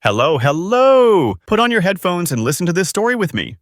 Hello, hello! Put on your headphones and listen to this story with me.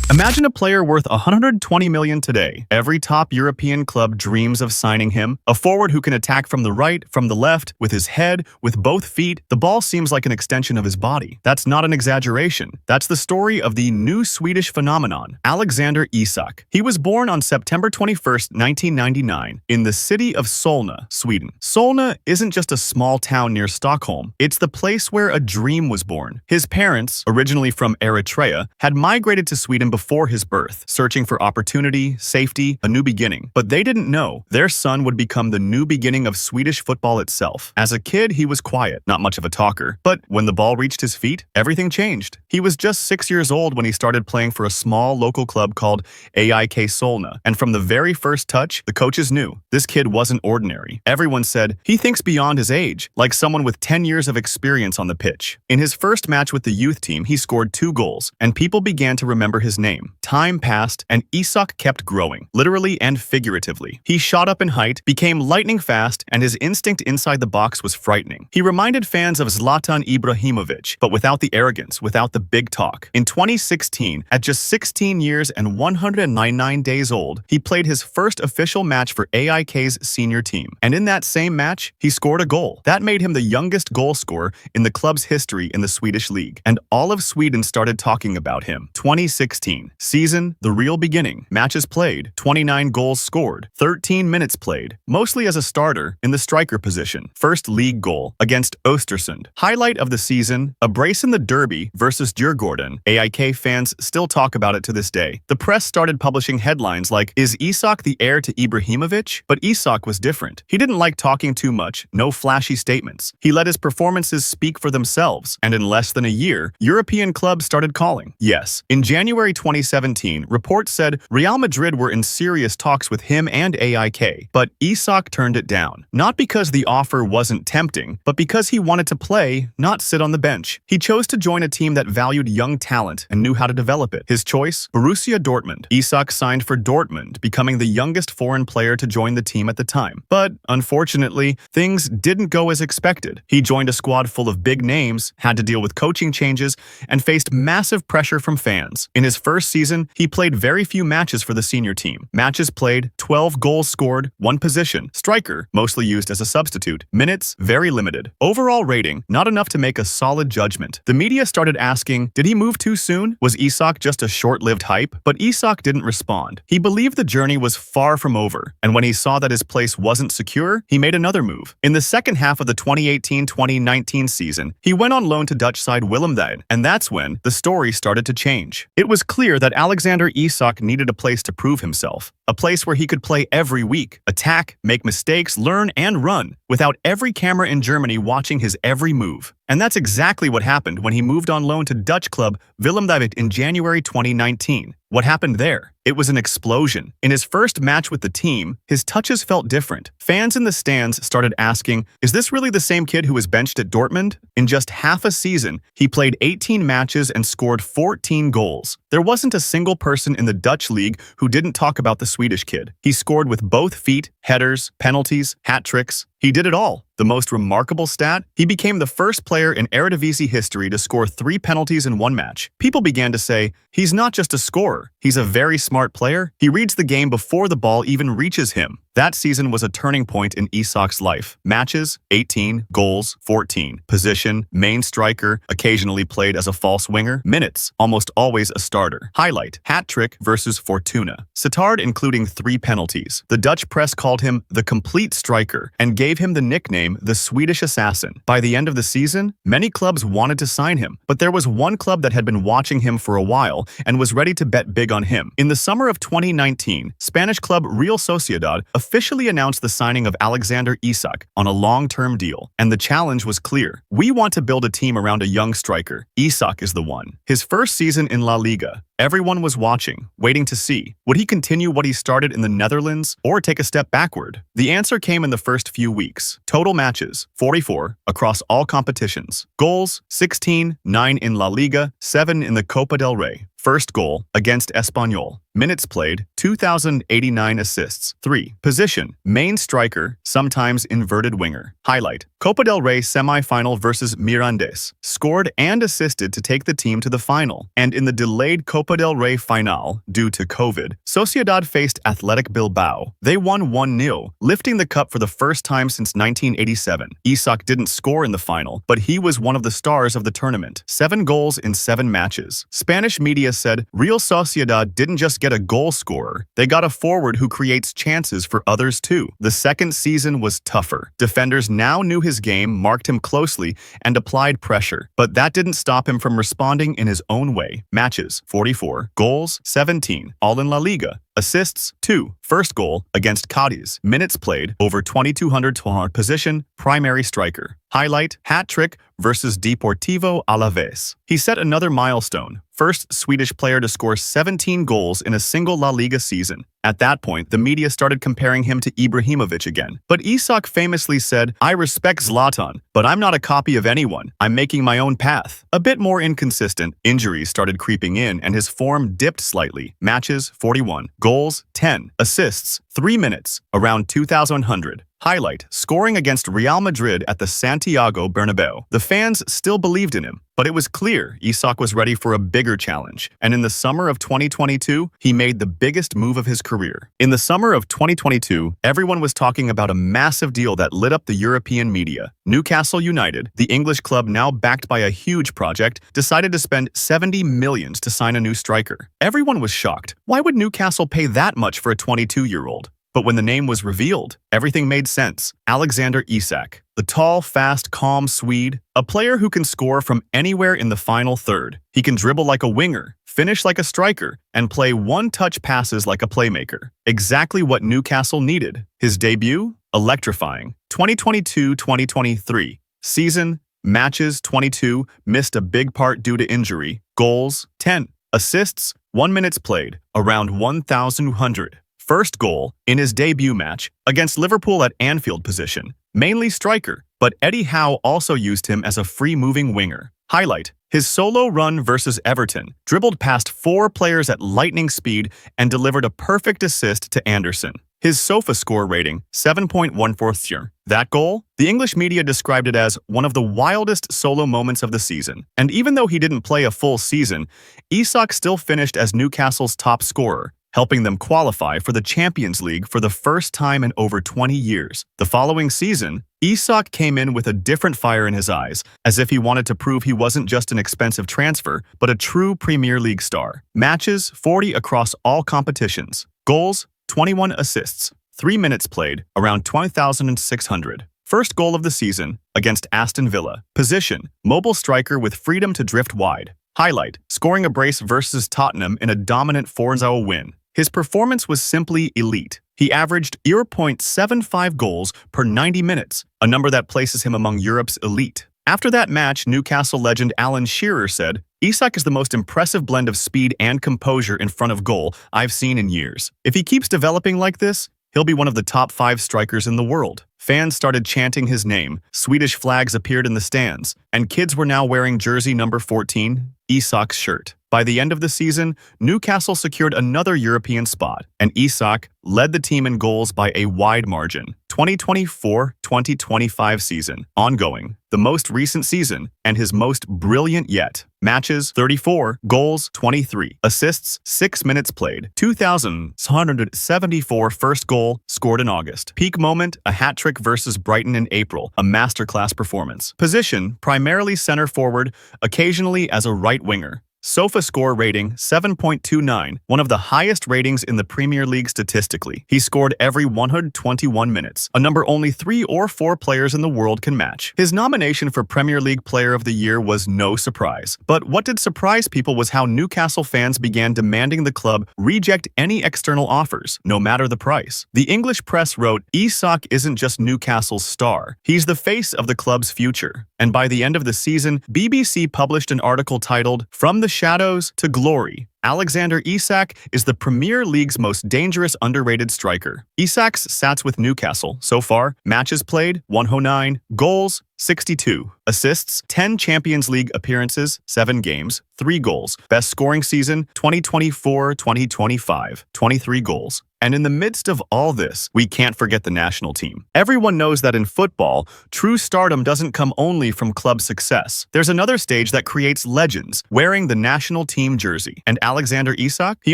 Imagine a player worth $120 million today. Every top European club dreams of signing him. A forward who can attack from the right, from the left, with his head, with both feet. The ball seems like an extension of his body. That's not an exaggeration. That's the story of the new Swedish phenomenon, Alexander Isak. He was born on September 21st, 1999, in the city of Solna, Sweden. Solna isn't just a small town near Stockholm. It's the place where a dream was born. His parents, originally from Eritrea, had migrated to Sweden before his birth, searching for opportunity, safety, a new beginning. But they didn't know their son would become the new beginning of Swedish football itself. As a kid, he was quiet, not much of a talker. But when the ball reached his feet, everything changed. He was just 6 years old when he started playing for a small local club called AIK Solna. And from the very first touch, the coaches knew this kid wasn't ordinary. Everyone said, he thinks beyond his age, like someone with 10 years of experience on the pitch. In his first match with the youth team, he scored 2 goals, and people began to remember his name. Time passed, and Isak kept growing, literally and figuratively. He shot up in height, became lightning fast, and his instinct inside the box was frightening. He reminded fans of Zlatan Ibrahimovic, but without the arrogance, without the big talk. In 2016, at just 16 years and 199 days old, he played his first official match for AIK's senior team. And in that same match, he scored a goal. That made him the youngest goal scorer in the club's history in the Swedish league. And all of Sweden started talking about him. 2016. Season, the real beginning. Matches played, 29 goals scored, 13 minutes played, mostly as a starter in the striker position. First league goal against Östersund. Highlight of the season, a brace in the derby versus Djurgården. AIK fans still talk about it to this day. The press started publishing headlines like, is Isak the heir to Ibrahimovic? But Isak was different. He didn't like talking too much, no flashy statements. He let his performances speak for themselves, and in less than a year, European clubs started calling. Yes, in January 2017, reports said Real Madrid were in serious talks with him and AIK, but Isak turned it down. Not because the offer wasn't tempting, but because he wanted to play, not sit on the bench. He chose to join a team that valued young talent and knew how to develop it. His choice? Borussia Dortmund. Isak signed for Dortmund, becoming the youngest foreign player to join the team at the time. But, unfortunately, things didn't go as expected. He joined a squad full of big names, had to deal with coaching changes, and faced massive pressure from fans. In his first season, he played very few matches for the senior team. Matches played, 12 goals scored, 1 position. Striker, mostly used as a substitute. Minutes, very limited. Overall rating, not enough to make a solid judgment. The media started asking, did he move too soon? Was Isak just a short-lived hype? But Isak didn't respond. He believed the journey was far from over, and when he saw that his place wasn't secure, he made another move. In the second half of the 2018-2019 season, he went on loan to Dutch side Willem II, and that's when the story started to change. It was clear that Alexander Isak needed a place to prove himself. A place where he could play every week, attack, make mistakes, learn, and run, without every camera in Germany watching his every move. And that's exactly what happened when he moved on loan to Dutch club Willem II in January 2019. What happened there? It was an explosion. In his first match with the team, his touches felt different. Fans in the stands started asking, is this really the same kid who was benched at Dortmund? In just half a season, he played 18 matches and scored 14 goals. There wasn't a single person in the Dutch league who didn't talk about the Swedish kid. He scored with both feet, headers, penalties, hat tricks. He did it all. The most remarkable stat? He became the first player in Eredivisie history to score 3 penalties in 1 match. People began to say, he's not just a scorer, he's a very smart player. He reads the game before the ball even reaches him. That season was a turning point in Isak's life. Matches, 18, goals, 14. Position, main striker, occasionally played as a false winger. Minutes, almost always a starter. Highlight, hat trick versus Fortuna. Sittard including 3 penalties. The Dutch press called him the complete striker and gave him the nickname the Swedish Assassin. By the end of the season, many clubs wanted to sign him, but there was one club that had been watching him for a while and was ready to bet big on him. In the summer of 2019, Spanish club Real Sociedad officially announced the signing of Alexander Isak on a long-term deal, and the challenge was clear. We want to build a team around a young striker. Isak is the one. His first season in La Liga, everyone was watching, waiting to see. Would he continue what he started in the Netherlands or take a step backward? The answer came in the first few weeks. Total matches, 44, across all competitions. Goals, 16, 9 in La Liga, 7 in the Copa del Rey. First goal against Espanyol. Minutes played, 2,089 assists. 3. Position, main striker, sometimes inverted winger. Highlight, Copa del Rey semi-final versus Mirandes. Scored and assisted to take the team to the final. And in the delayed Copa del Rey final, due to COVID, Sociedad faced Athletic Bilbao. They won 1-0, lifting the cup for the first time since 1987. Isak didn't score in the final, but he was one of the stars of the tournament. 7 goals in 7 matches. Spanish media said Real Sociedad didn't just get a goal scorer, they got a forward who creates chances for others too. The second season was tougher. Defenders now knew his game, marked him closely, and applied pressure. But that didn't stop him from responding in his own way. Matches, 44. Goals, 17. All in La Liga. Assists, 2. First goal against Cadiz. Minutes played, over 2,200. Position, primary striker. Highlight, hat-trick versus Deportivo Alaves. He set another milestone. First Swedish player to score 17 goals in a single La Liga season. At that point, the media started comparing him to Ibrahimovic again. But Isak famously said, "I respect Zlatan, but I'm not a copy of anyone. I'm making my own path." A bit more inconsistent, injuries started creeping in and his form dipped slightly. Matches, 41. Goals, 10. Assists, 3 minutes, around 2,100. Highlight, scoring against Real Madrid at the Santiago Bernabeu. The fans still believed in him, but it was clear Isak was ready for a bigger challenge. And in the summer of 2022, he made the biggest move of his career. In the summer of 2022, everyone was talking about a massive deal that lit up the European media. Newcastle United, the English club now backed by a huge project, decided to spend 70 million to sign a new striker. Everyone was shocked. Why would Newcastle pay that much for a 22-year-old? But when the name was revealed, everything made sense. Alexander Isak, the tall, fast, calm Swede, a player who can score from anywhere in the final third. He can dribble like a winger, finish like a striker, and play one-touch passes like a playmaker. Exactly what Newcastle needed. His debut? Electrifying. 2022-2023. Season? Matches, 22, missed a big part due to injury. Goals? 10. Assists? 1 minutes played, around 1,100. First goal in his debut match against Liverpool at Anfield. Position, mainly striker, but Eddie Howe also used him as a free-moving winger. Highlight, his solo run versus Everton, dribbled past 4 players at lightning speed and delivered a perfect assist to Anderson. His SOFA score rating, 7.14. That goal? The English media described it as one of the wildest solo moments of the season. And even though he didn't play a full season, Isak still finished as Newcastle's top scorer, helping them qualify for the Champions League for the first time in over 20 years. The following season, Isak came in with a different fire in his eyes, as if he wanted to prove he wasn't just an expensive transfer, but a true Premier League star. Matches, 40 across all competitions. Goals, 21 assists. 3 minutes played, around 20,600. First goal of the season, against Aston Villa. Position, mobile striker with freedom to drift wide. Highlight, scoring a brace versus Tottenham in a dominant 4-0 win. His performance was simply elite. He averaged 0.75 goals per 90 minutes, a number that places him among Europe's elite. After that match, Newcastle legend Alan Shearer said, "Isak is the most impressive blend of speed and composure in front of goal I've seen in years. If he keeps developing like this, he'll be one of the top 5 strikers in the world." Fans started chanting his name, Swedish flags appeared in the stands, and kids were now wearing jersey number 14, Isak's shirt. By the end of the season, Newcastle secured another European spot, and Isak led the team in goals by a wide margin. 2024-2025 season, ongoing, the most recent season, and his most brilliant yet. Matches, 34, goals, 23, assists, 6 minutes played, 2,174. First goal, scored in August. Peak moment, a hat-trick versus Brighton in April, a masterclass performance. Position, primarily center forward, occasionally as a right winger. SOFA score rating, 7.29, one of the highest ratings in the Premier League statistically. He scored every 121 minutes, a number only 3 or 4 players in the world can match. His nomination for Premier League Player of the Year was no surprise. But what did surprise people was how Newcastle fans began demanding the club reject any external offers, no matter the price. The English press wrote, "Isak isn't just Newcastle's star, he's the face of the club's future." And by the end of the season, BBC published an article titled, "From the Shadows to Glory." Alexander Isak is the Premier League's most dangerous underrated striker. Isak's stats with Newcastle so far: matches played 109, goals 62, assists 10, Champions League appearances 7 games, 3 goals, best scoring season 2024-2025, 23 goals. And in the midst of all this, we can't forget the national team. Everyone knows that in football, true stardom doesn't come only from club success. There's another stage that creates legends, wearing the national team jersey. And Alexander Isak, he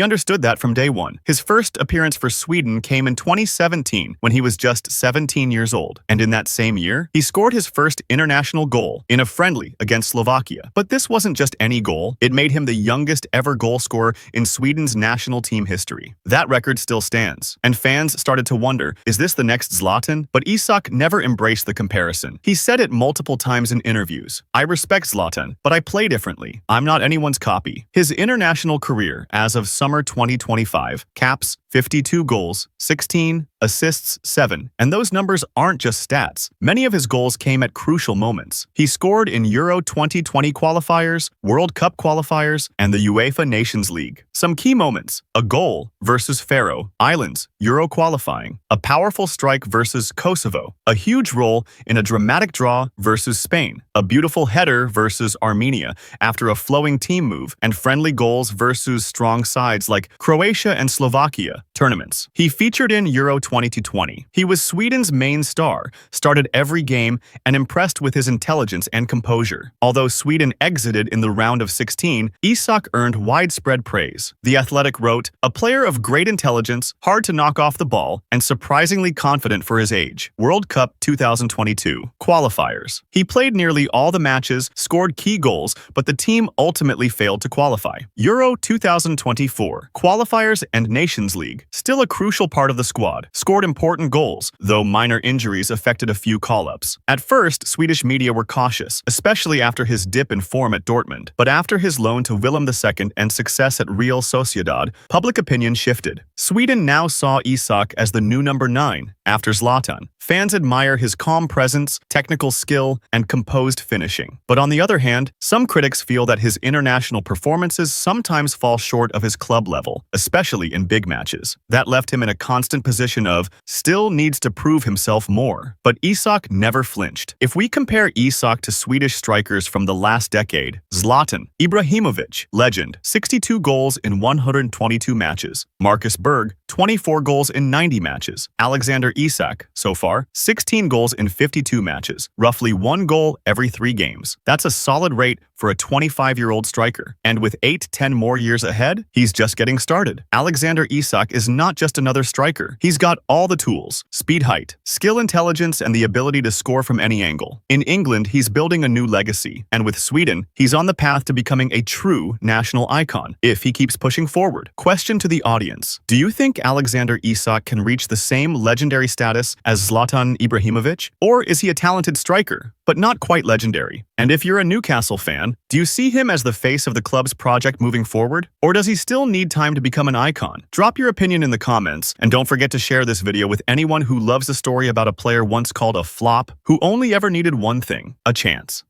understood that from day one. His first appearance for Sweden came in 2017 when he was just 17 years old. And in that same year, he scored his first international goal in a friendly against Slovakia. But this wasn't just any goal. It made him the youngest ever goal scorer in Sweden's national team history. That record still stands. And fans started to wonder, is this the next Zlatan? But Isak never embraced the comparison. He said it multiple times in interviews. I respect Zlatan, but I play differently. I'm not anyone's copy. His international career as of summer 2025 caps 52 goals, 16 assists, 7. And those numbers aren't just stats. Many of his goals came at crucial moments. He scored in Euro 2020 qualifiers, World Cup qualifiers, and the UEFA Nations League. Some key moments: a goal versus Faroe Islands, Euro qualifying; a powerful strike versus Kosovo; a huge role in a dramatic draw versus Spain; a beautiful header versus Armenia after a flowing team move; and friendly goals versus strong sides like Croatia and Slovakia tournaments. He featured in Euro 2020. He was Sweden's main star, started every game, and impressed with his intelligence and composure. Although Sweden exited in the round of 16, Isak earned widespread praise. The Athletic wrote, "A player of great intelligence, hard to knock off the ball, and surprisingly confident for his age." World Cup 2022 qualifiers. He played nearly all the matches, scored key goals, but the team ultimately failed to qualify. Euro 2024 qualifiers and Nations League. Still a crucial part of the squad. Scored important goals, though minor injuries affected a few call-ups. At first, Swedish media were cautious, especially after his dip in form at Dortmund. But after his loan to Willem II and success at Real Sociedad, public opinion shifted. Sweden now saw Isak as the new number 9, after Zlatan. Fans admire his calm presence, technical skill, and composed finishing. But on the other hand, some critics feel that his international performances sometimes fall short of his club level, especially in big matches. That left him in a constant position of still needs to prove himself more. But Isak never flinched. If we compare Isak to Swedish strikers from the last decade: Zlatan Ibrahimovic, legend, 62 goals in 122 matches; Marcus Berg, 24 goals in 90 matches; Alexander Isak, so far, 16 goals in 52 matches, roughly 1 goal every 3 games. That's a solid rate for a 25-year-old striker. And with 8-10 more years ahead, he's just getting started. Alexander Isak is not just another striker. He's got all the tools: speed, height, skill, intelligence, and the ability to score from any angle. In England, he's building a new legacy. And with Sweden, he's on the path to becoming a true national icon, if he keeps pushing forward. Question to the audience: do you think Alexander Isak can reach the same legendary status as Zlatan Ibrahimovic? Or is he a talented striker, but not quite legendary? And if you're a Newcastle fan, do you see him as the face of the club's project moving forward? Or does he still need time to become an icon? Drop your opinion in the comments, and don't forget to share this video with anyone who loves a story about a player once called a flop, who only ever needed one thing: a chance.